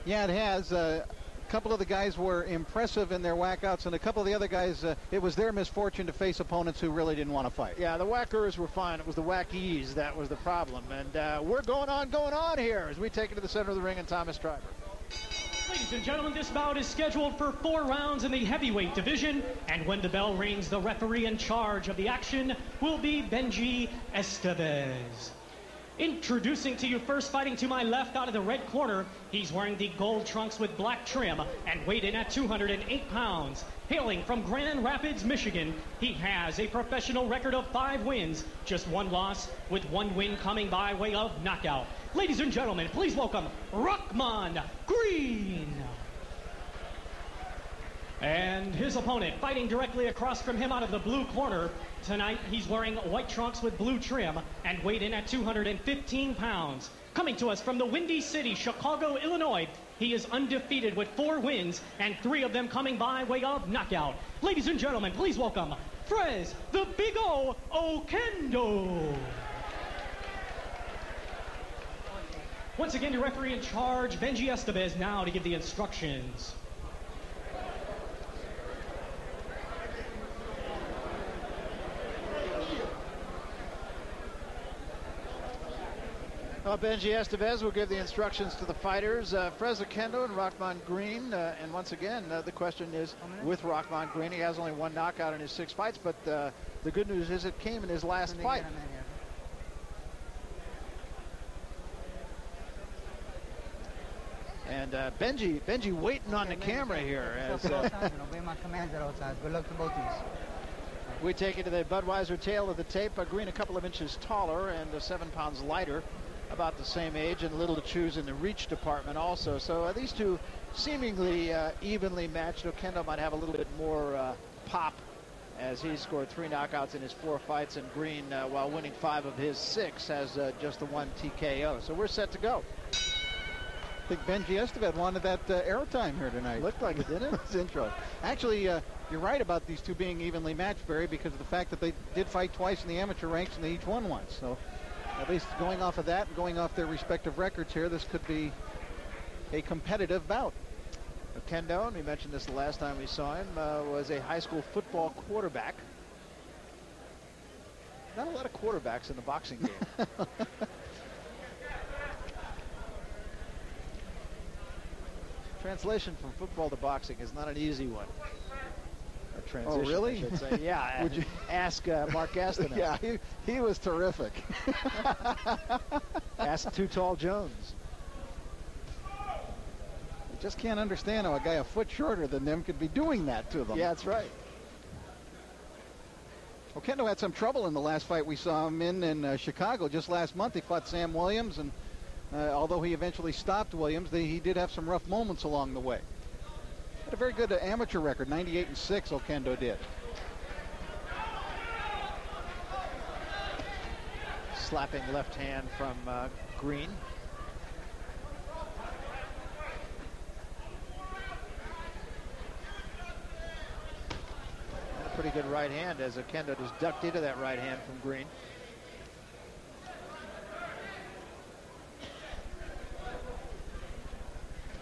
Yeah, it has. A couple of the guys were impressive in their whackouts, and a couple of the other guys, it was their misfortune to face opponents who really didn't want to fight. Yeah, the whackers were fine. It was the wackies that was the problem. And we're going on here as we take it to the center of the ring and Thomas Stryber. Ladies and gentlemen, this bout is scheduled for 4 rounds in the heavyweight division, and when the bell rings, the referee in charge of the action will be Benji Estevez. Introducing to you first, fighting to my left out of the red corner, he's wearing the gold trunks with black trim and weighed in at 208 pounds. Hailing from Grand Rapids, Michigan, he has a professional record of 5 wins, just 1 loss, with 1 win coming by way of knockout. Ladies and gentlemen, please welcome Rahman Green. And his opponent, fighting directly across from him out of the blue corner, tonight he's wearing white trunks with blue trim and weighed in at 215 pounds. Coming to us from the Windy City, Chicago, Illinois, he is undefeated with 4 wins and 3 of them coming by way of knockout. Ladies and gentlemen, please welcome Frez the Big O Oquendo. Once again, your referee in charge, Benji Estevez, now to give the instructions. Benji Estevez will give the instructions to the fighters, Frez Oquendo and Rahman Green. And once again, the question is with Rahman Green. He has only 1 knockout in his 6 fights, but the good news is it came in his last fight. And Benji waiting on the camera here. As, Good luck to both of you. We take it to the Budweiser tail of the tape. Green a couple of inches taller and 7 pounds lighter, about the same age, and little to choose in the reach department also. So these two seemingly evenly matched. Oquendo might have a little bit more pop, as he scored 3 knockouts in his 4 fights, and Green, while winning 5 of his 6, has just the 1 TKO. So we're set to go. I think Benji Estevez wanted that airtime here tonight. Looked like it, didn't it? It's interesting. Actually, you're right about these two being evenly matched, Barry, because of the fact that they did fight twice in the amateur ranks and they each won once. So at least going off of that and going off their respective records here, this could be a competitive bout. Oquendo, and we mentioned this the last time we saw him, was a high school football quarterback. Not a lot of quarterbacks in the boxing game. Translation from football to boxing is not an easy one. A transition, oh, really? I should say. Yeah. Would you ask Mark Gastineau? Yeah, he was terrific. Ask Too Tall Jones. I just can't understand how a guy a foot shorter than them could be doing that to them. Yeah, that's right. Oquendo had some trouble in the last fight we saw him in Chicago just last month. He fought Sam Williams, and although he eventually stopped Williams, he did have some rough moments along the way. Had a very good amateur record, 98-6 Oquendo did. Slapping left hand from Green. And a pretty good right hand as Oquendo just ducked into that right hand from Green.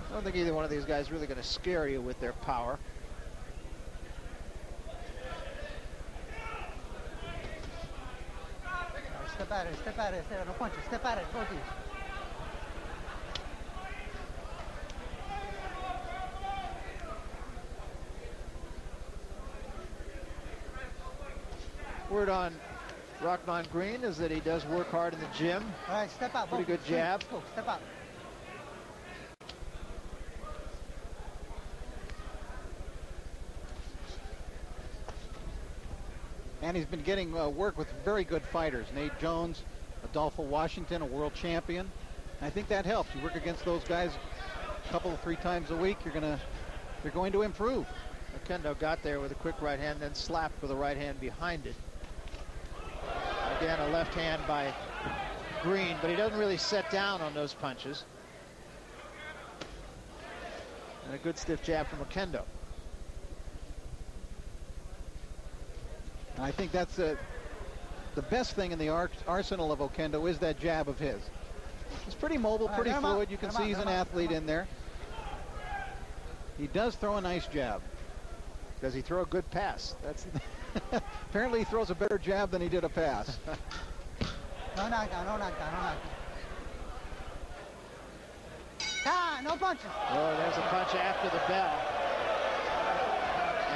I don't think either one of these guys is really going to scare you with their power. Step out of it, no punch it, step out of it, both of you. Word on Rahman Green is that he does work hard in the gym. All right, step out. Pretty good jab. Step out. And he's been getting work with very good fighters. Nate Jones, Adolfo Washington, a world champion. And I think that helps. You work against those guys a couple of 3 times a week, you're going to improve. Oquendo got there with a quick right hand, then slapped with a right hand behind it. Again, a left hand by Green, but he doesn't really set down on those punches. And a good stiff jab from Oquendo. I think that's the best thing in the arsenal of Oquendo is that jab of his. He's pretty mobile, pretty fluid. You can see he's an athlete in there. He does throw a nice jab. Does he throw a good pass? That's apparently he throws a better jab than he did a pass. No knockdown, no knockdown, no knockdown. Ah, no punches. Oh, there's a punch after the bell.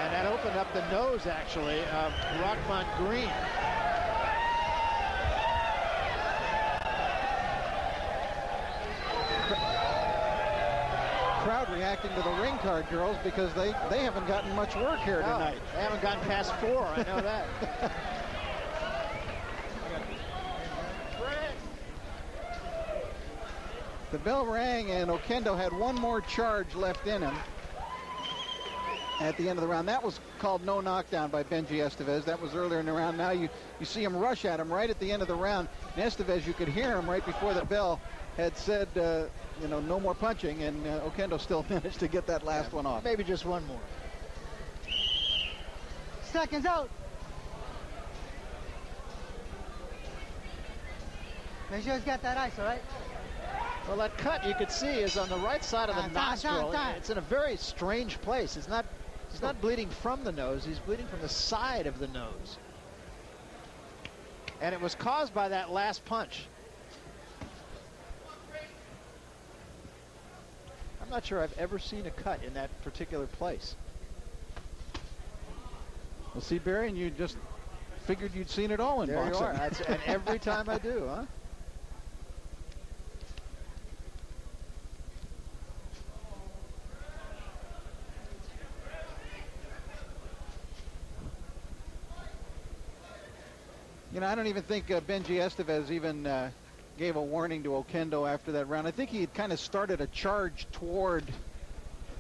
And that opened up the nose, actually, of Rahman Green. Crowd reacting to the ring card girls because they haven't gotten much work here tonight. They haven't gotten past 4, I know that. The bell rang and Oquendo had one more charge left in him at the end of the round. That was called no knockdown by Benji Estevez. That was earlier in the round. Now you see him rush at him right at the end of the round. And Estevez, you could hear him right before the bell had said, no more punching, and Oquendo still managed to get that last one off. Maybe just one more. Seconds out. Make sure he's got that ice, all right? Well, that cut you could see is on the right side of the nostril. It's in a very strange place. He's not bleeding from the nose. He's bleeding from the side of the nose. And it was caused by that last punch. I'm not sure I've ever seen a cut in that particular place. Well, see, Barry, and you just figured you'd seen it all in boxing. There you are. And every time I do, huh? I don't even think Benji Estevez even gave a warning to Oquendo after that round. I think he had kind of started a charge toward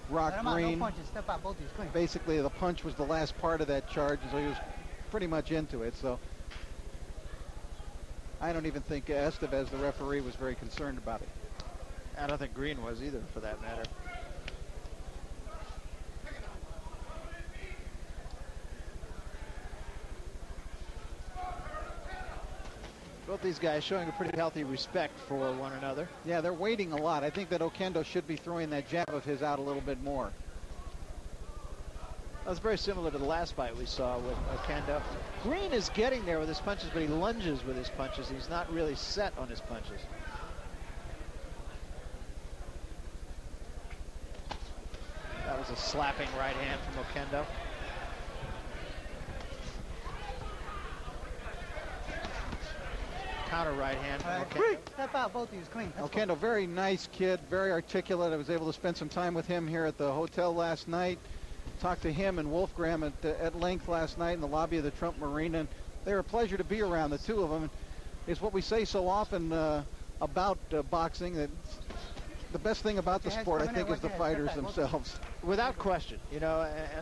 Green. No punches. Step out, both of you. Basically, the punch was the last part of that charge, so he was pretty much into it. So I don't even think Estevez, the referee, was very concerned about it. I don't think Green was either, for that matter. Both these guys showing a pretty healthy respect for one another. Yeah, they're waiting a lot. I think that Oquendo should be throwing that jab of his out a little bit more. That's very similar to the last fight we saw with Oquendo. Green is getting there with his punches, but he lunges with his punches. He's not really set on his punches. That was a slapping right hand from Oquendo. Counter right hand from Oquendo. Step out, both of you, clean. Oquendo, very nice kid, very articulate. I was able to spend some time with him here at the hotel last night. Talked to him and Wolfgram at length last night in the lobby of the Trump Marina. And they were a pleasure to be around, the two of them. It's what we say so often about boxing, that the best thing about the sport, I think, is the fighters themselves. Without question, and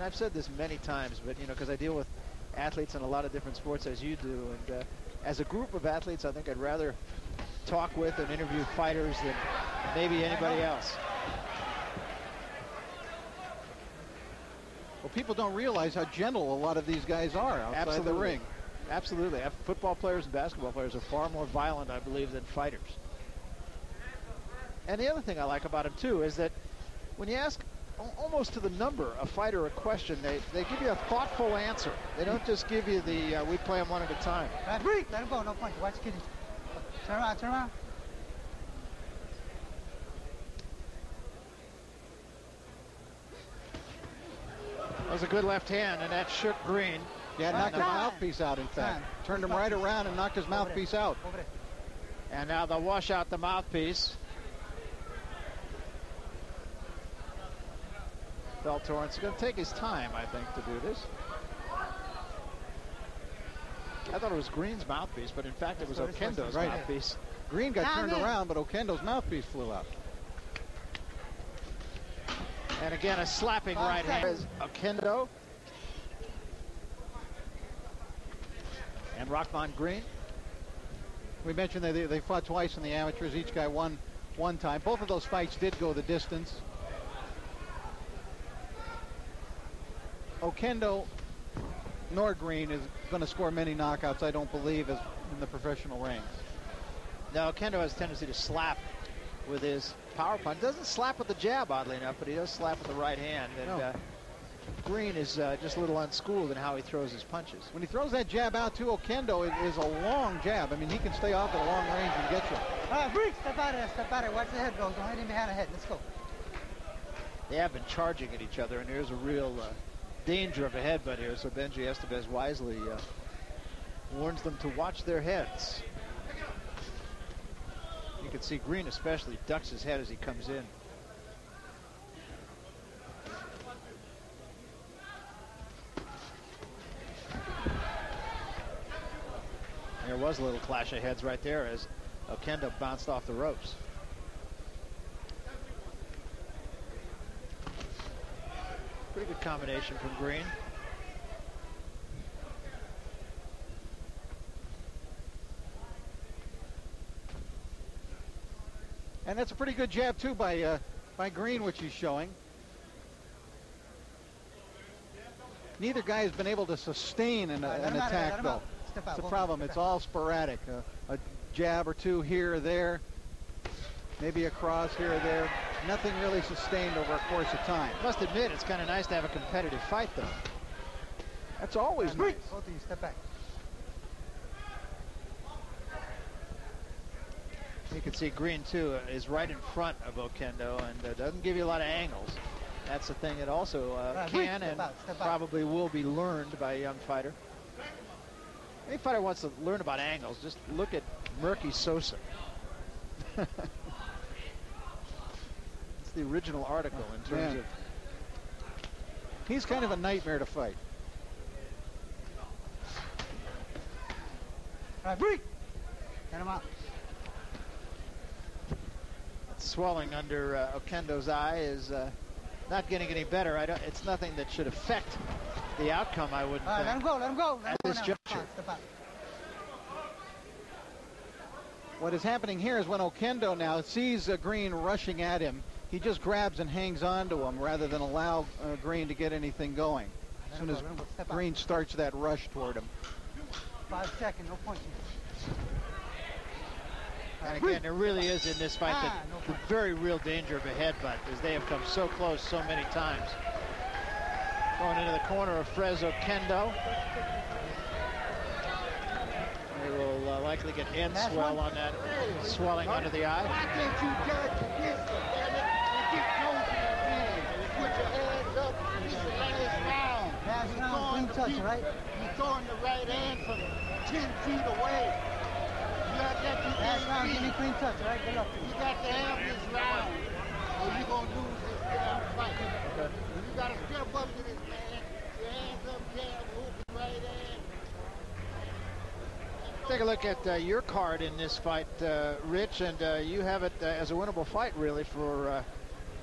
I've said this many times, but, because I deal with athletes in a lot of different sports as you do, and as a group of athletes, I think I'd rather talk with and interview fighters than maybe anybody else. Well, people don't realize how gentle a lot of these guys are outside the ring. Absolutely. Football players and basketball players are far more violent, I believe, than fighters. And the other thing I like about them, too, is that when you ask almost to the number a fighter a question, they give you a thoughtful answer. They don't just give you the we play them one at a time. Let him go, no punch. Watch Kitty. Turn around, turn around. That was a good left hand, and that shook Green. Yeah, knocked his mouthpiece out, in fact. Turned him right around and knocked his mouthpiece out. And now they'll wash out the mouthpiece. Bell Torrance is going to take his time, I think, to do this. I thought it was Green's mouthpiece, but in fact it was Oquendo's mouthpiece. Green got turned around, but Oquendo's mouthpiece flew out. And again, a slapping right hand. Oquendo. And Rahman Green. We mentioned that they fought twice in the amateurs. Each guy won one time. Both of those fights did go the distance. Oquendo nor Green is going to score many knockouts, I don't believe, as in the professional ranks. No, Oquendo has a tendency to slap with his power punch. Doesn't slap with the jab, oddly enough, but he does slap with the right hand. And Green is just a little unschooled in how he throws his punches. When he throws that jab out to Oquendo, it is a long jab. I mean, he can stay off at a long range and get you. All right, breathe. Step out of there. Step out of there. Watch the head go. Don't hit him behind the head. Let's go. They have been charging at each other, and there's a real danger of a headbutt here. So Benji Estevez wisely warns them to watch their heads. You can see Green especially ducks his head as he comes in. There was a little clash of heads right there as Oquendo bounced off the ropes. Pretty good combination from Green. And that's a pretty good jab too by Green, which he's showing. Neither guy has been able to sustain an attack though. It's a problem. It's all sporadic. A jab or two here or there, maybe a cross here or there. Nothing really sustained over a course of time. Must admit, it's kind of nice to have a competitive fight, though. That's always nice. Both of you step back. You can see Green, too, is right in front of Oquendo and doesn't give you a lot of angles. That's the thing that also can and probably will be learned by a young fighter. Any fighter wants to learn about angles, just look at Murky Sosa. It's the original article in terms of... He's kind of a nightmare to fight. All right, breathe. Get him out. Swelling under Oquendo's eye is not getting any better. It's nothing that should affect the outcome, I wouldn't think. Let him go, let him go. At this juncture. What is happening here is when Oquendo now sees Green rushing at him, he just grabs and hangs on to him rather than allow Green to get anything going. As soon as Green starts that rush toward him. 5 seconds, no point. And again, there really is in this fight the very real danger of a headbutt, as they have come so close so many times. Going into the corner of Oquendo. They will likely get end swell on that swelling under the eye. Why can't you judge this, damn it, and get close to the man? Put your hands up. This is the last round. Last round, clean touch, right? You're throwing the right hand from 10 feet away. Last round, give me clean touch, all right? Good luck. You got to have this round, or you're going to lose this damn fight. You got to step up to this man. Your hands up, jab, hook, right hand. Take a look at your card in this fight, Rich, and you have it as a winnable fight, really, for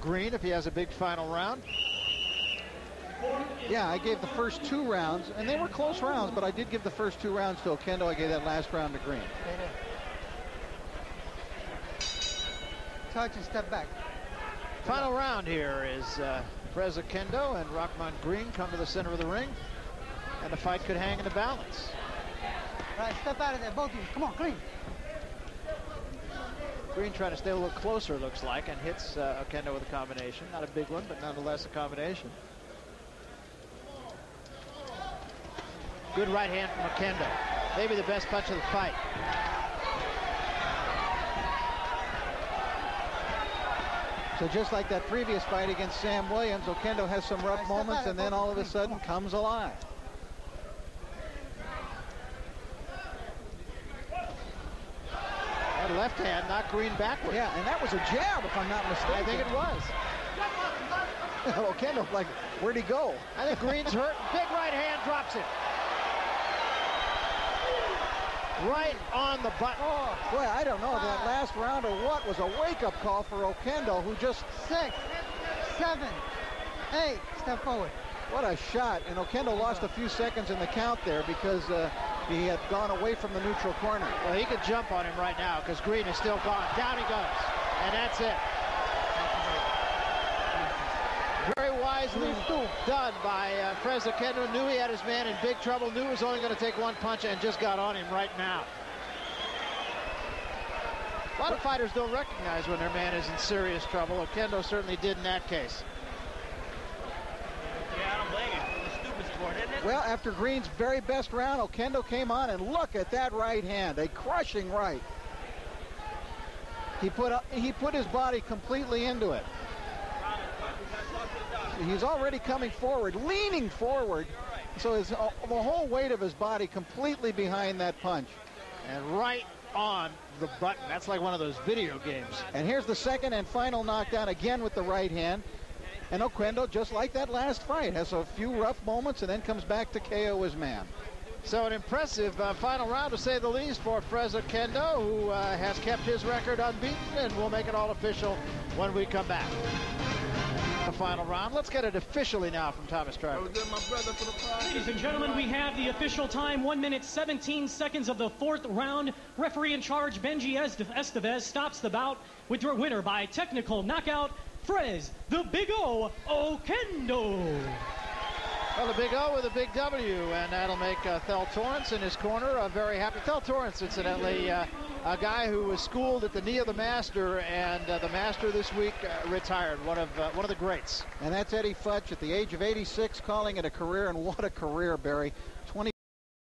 Green if he has a big final round. Yeah, I gave the first 2 rounds, and they were close rounds, but I did give the first 2 rounds to Oquendo. I gave that last round to Green. Touch and step back. Final round here is Oquendo and Rahman Green come to the center of the ring, and the fight could hang in the balance. All right, step out of there, both of you. Come on, clean. Green trying to stay a little closer, looks like, and hits Oquendo with a combination. Not a big one, but nonetheless a combination. Good right hand from Oquendo. Maybe the best punch of the fight. So just like that previous fight against Sam Williams, Oquendo has some rough moments and then all of a sudden comes alive. That left hand knocked Green backward. Yeah, and that was a jab, if I'm not mistaken. I think it was. Oquendo, like, where'd he go? I think Green's hurt. Big right hand drops it. Right on the button. Oh, boy, I don't know if that last round or what was a wake-up call for Oquendo, who just... 6, 7, 8, step forward. What a shot. And Oquendo lost a few seconds in the count there because he had gone away from the neutral corner. Well, he could jump on him right now because Green is still gone. Down he goes. And that's it. Very wisely done by Oquendo. Knew he had his man in big trouble. Knew he was only going to take 1 punch and just got on him right now. A lot of fighters don't recognize when their man is in serious trouble. Oquendo certainly did in that case. Yeah, I don't blame you. It's a stupid sport, isn't it? Well, after Green's very best round, Oquendo came on, and look at that right hand, a crushing right. He put his body completely into it. He's already coming forward, leaning forward, so the whole weight of his body completely behind that punch. And right on the button. That's like one of those video games. And here's the second and final knockdown, again with the right hand. And Oquendo, just like that last fight, has a few rough moments and then comes back to KO his man. So an impressive final round, to say the least, for Oquendo, who has kept his record unbeaten, and we'll make it all official when we come back. The final round. Let's get it officially now from Thomas Trevor. Ladies and gentlemen, we have the official time, 1 minute 17 seconds of the fourth round. Referee in charge, Benji Estevez, stops the bout with your winner by technical knockout, Frez, the Big O, Oquendo. Well, the Big O with a big W, and that'll make Thel Torrance in his corner very happy. Thel Torrance, incidentally, a guy who was schooled at the knee of the master, and the master this week retired, one of the greats. And that's Eddie Futch at the age of 86, calling it a career, and what a career, Barry.